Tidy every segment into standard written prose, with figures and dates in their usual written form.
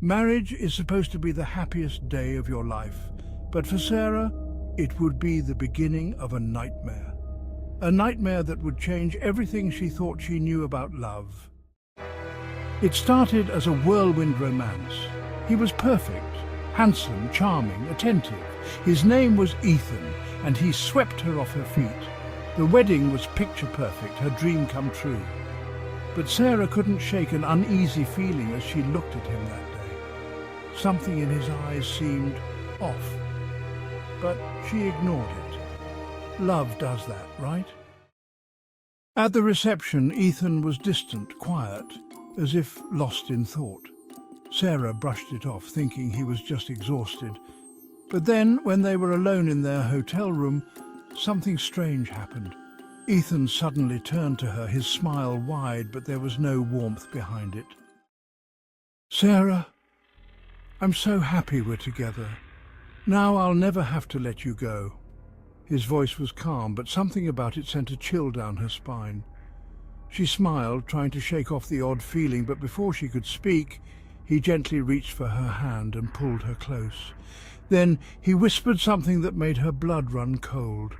Marriage is supposed to be the happiest day of your life, but for Sarah, it would be the beginning of a nightmare. A nightmare that would change everything she thought she knew about love. It started as a whirlwind romance. He was perfect, handsome, charming, attentive. His name was Ethan, and he swept her off her feet. The wedding was picture perfect, her dream come true. But Sarah couldn't shake an uneasy feeling as she looked at him that day. Something in his eyes seemed off, but she ignored it. Love does that, right? At the reception, Ethan was distant, quiet, as if lost in thought. Sarah brushed it off, thinking he was just exhausted. But then, when they were alone in their hotel room, something strange happened. Ethan suddenly turned to her, his smile wide, but there was no warmth behind it. "Sarah, I'm so happy we're together. Now I'll never have to let you go." His voice was calm, but something about it sent a chill down her spine. She smiled, trying to shake off the odd feeling, but before she could speak, he gently reached for her hand and pulled her close. Then he whispered something that made her blood run cold.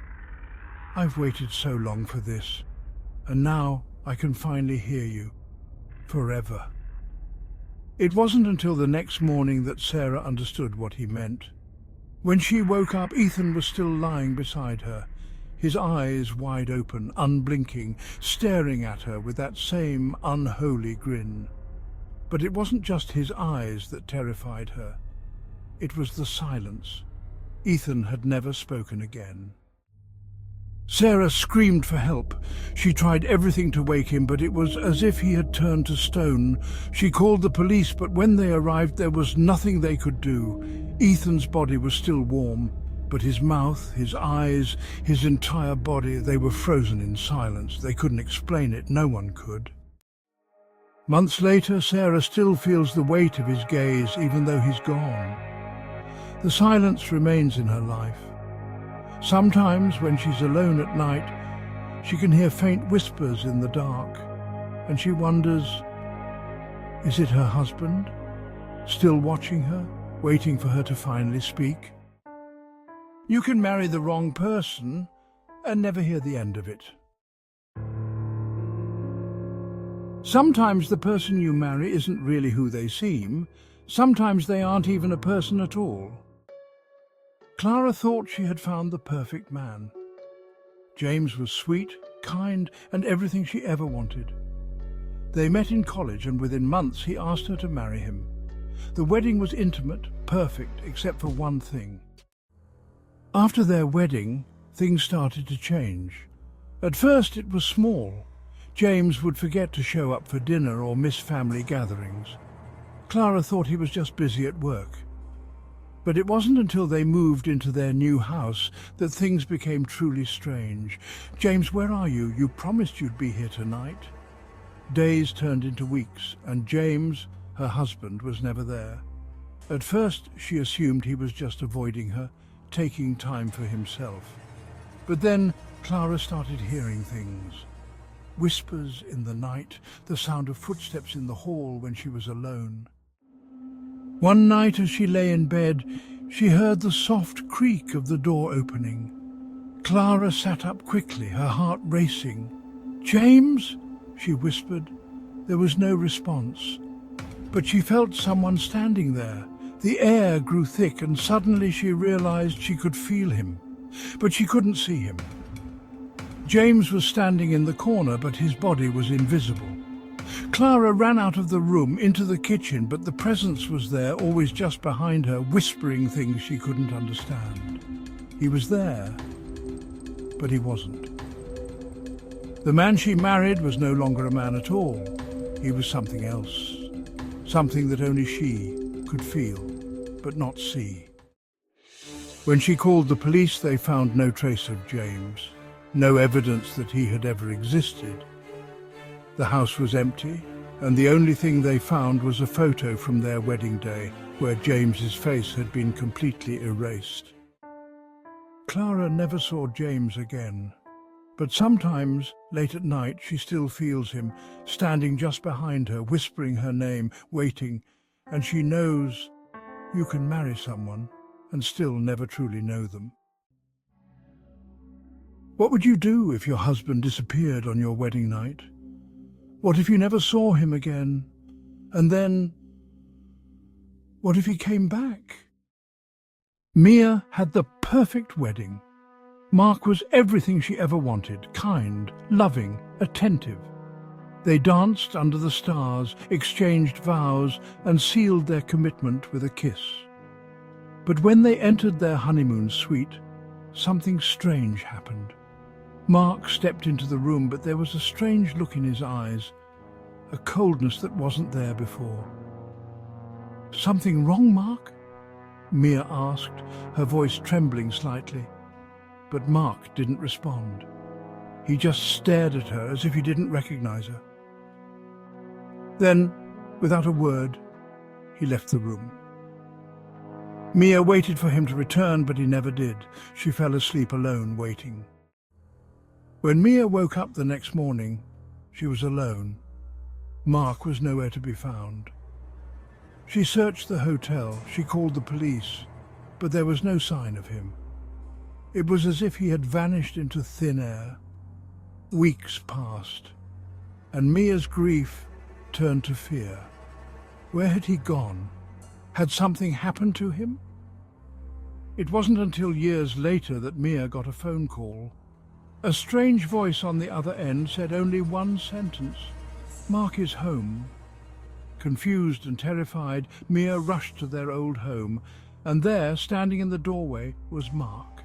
"I've waited so long for this, and now I can finally hear you. Forever." It wasn't until the next morning that Sarah understood what he meant. When she woke up, Ethan was still lying beside her, his eyes wide open, unblinking, staring at her with that same unholy grin. But it wasn't just his eyes that terrified her. It was the silence. Ethan had never spoken again. Sarah screamed for help. She tried everything to wake him, but it was as if he had turned to stone. She called the police, but when they arrived, there was nothing they could do. Ethan's body was still warm, but his mouth, his eyes, his entire body, they were frozen in silence. They couldn't explain it. No one could. Months later, Sarah still feels the weight of his gaze, even though he's gone. The silence remains in her life. Sometimes, when she's alone at night, she can hear faint whispers in the dark, and she wonders, is it her husband, still watching her, waiting for her to finally speak? You can marry the wrong person and never hear the end of it. Sometimes the person you marry isn't really who they seem. Sometimes they aren't even a person at all. Clara thought she had found the perfect man. James was sweet, kind, and everything she ever wanted. They met in college, and within months he asked her to marry him. The wedding was intimate, perfect, except for one thing. After their wedding, things started to change. At first it was small. James would forget to show up for dinner or miss family gatherings. Clara thought he was just busy at work. But it wasn't until they moved into their new house that things became truly strange. "James, where are you? You promised you'd be here tonight." Days turned into weeks, and James, her husband, was never there. At first, she assumed he was just avoiding her, taking time for himself. But then Clara started hearing things. Whispers in the night, the sound of footsteps in the hall when she was alone. One night as she lay in bed, she heard the soft creak of the door opening. Clara sat up quickly, her heart racing. "James?" she whispered. There was no response, but she felt someone standing there. The air grew thick, and suddenly she realized she could feel him, but she couldn't see him. James was standing in the corner, but his body was invisible. Clara ran out of the room into the kitchen, but the presence was there, always just behind her, whispering things she couldn't understand. He was there, but he wasn't. The man she married was no longer a man at all. He was something else, something that only she could feel, but not see. When she called the police, they found no trace of James, no evidence that he had ever existed. The house was empty, and the only thing they found was a photo from their wedding day, where James's face had been completely erased. Clara never saw James again, but sometimes, late at night, she still feels him, standing just behind her, whispering her name, waiting, and she knows you can marry someone and still never truly know them. What would you do if your husband disappeared on your wedding night? What if you never saw him again? And then, what if he came back? Mia had the perfect wedding. Mark was everything she ever wanted: kind, loving, attentive. They danced under the stars, exchanged vows, and sealed their commitment with a kiss. But when they entered their honeymoon suite, something strange happened. Mark stepped into the room, but there was a strange look in his eyes, a coldness that wasn't there before. "Something wrong, Mark?" Mia asked, her voice trembling slightly. But Mark didn't respond. He just stared at her as if he didn't recognize her. Then, without a word, he left the room. Mia waited for him to return, but he never did. She fell asleep alone, waiting. When Mia woke up the next morning, she was alone. Mark was nowhere to be found. She searched the hotel, she called the police, but there was no sign of him. It was as if he had vanished into thin air. Weeks passed, and Mia's grief turned to fear. Where had he gone? Had something happened to him? It wasn't until years later that Mia got a phone call. A strange voice on the other end said only one sentence: "Mark is home." Confused and terrified, Mia rushed to their old home, and there, standing in the doorway, was Mark.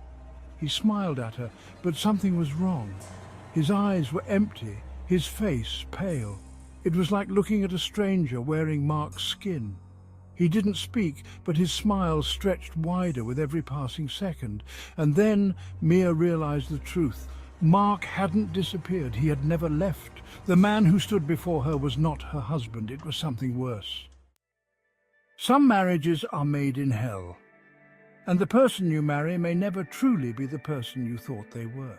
He smiled at her, but something was wrong. His eyes were empty, his face pale. It was like looking at a stranger wearing Mark's skin. He didn't speak, but his smile stretched wider with every passing second. And then Mia realized the truth. Mark hadn't disappeared. He had never left. The man who stood before her was not her husband. It was something worse. Some marriages are made in hell, and the person you marry may never truly be the person you thought they were.